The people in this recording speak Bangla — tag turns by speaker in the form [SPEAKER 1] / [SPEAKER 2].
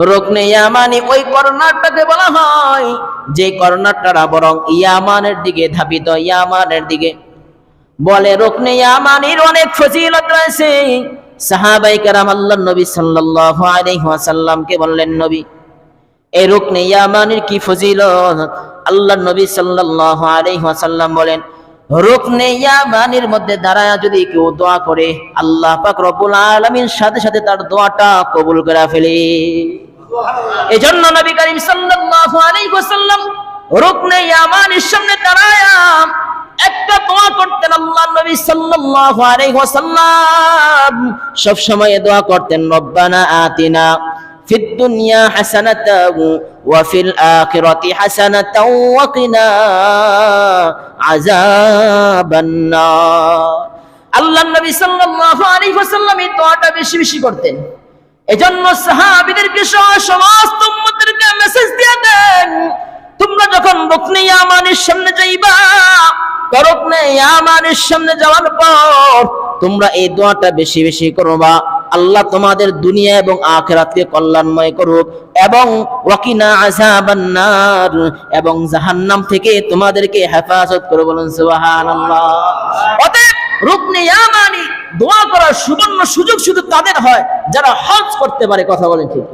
[SPEAKER 1] রুকনে ইয়ামানি ওই কর্নারটাকে বলা হয় যে কর্নারটা বরং ইয়ামানের দিকে ধাবিত, ইয়ামানের দিকে। বলে রুকনে ইয়ামানির অনেক ফজিলত রয়েছে। সাহাবায়ে কেরাম আল্লাহর নবী সাল্লাল্লাহু আলাইহি ওয়াসাল্লামকে বললেন, নবী এই রুকনে ইয়ামানির কি ফজিলত? আল্লাহর নবী সাল্লাল্লাহু আলাইহি ওয়াসাল্লাম বলেন, রুকনে ইয়ামানির মধ্যে দাঁড়ায়া যদি কেউ দোয়া করে, আল্লাহ পাক রব্বুল আলামিন সাথে সাথে তার দোয়াটা কবুল করে ফেলে। এজন্য নবী করিম সাল্লাল্লাহু আলাইহি ওয়াসাল্লাম রুকনে ইয়ামানির সামনে দাঁড়ায়া একটা দোয়া করতেন। আল্লাহর নবী সাল্লাল্লাহু আলাইহি ওয়াসাল্লাম সব সময় দোয়া করতেন, রব্বানা আতিনা ফিদ দুনিয়া হাসানাতাও ওয়া ফিল আখিরাতি হাসানাতাও ওয়া কিনা আযাবান নার। আল্লাহর নবী সাল্লাল্লাহু আলাইহি ওয়াসাল্লাম এই দোয়াটা বেশি বেশি করতেন। এজন্য সাহাবীদেরকে সহ সমস্ত উম্মতদেরকে মেসেজ দিয়ে দেন, তোমরা যখন রুকনে ইয়ামানির সামনে যাইবা, রুকনে ইয়ামানির সামনে যাওয়ার পর তোমরা এই দোয়াটা বেশি বেশি করবা, আল্লাহ তোমাদের দুনিয়া এবং আখিরাতকে কল্যাণময় করুক, এবং ওয়াকিনা আযাবান নার, এবং জাহান্নাম থেকে তোমাদেরকে হেফাজত করুক। বলুন সুবহানাল্লাহ। অতএব রুকনে ইয়ামানি দোয়া করার সুবর্ণ সুযোগ শুধু তাদের হয় যারা হজ করতে পারে। কথা বলেন ঠিক?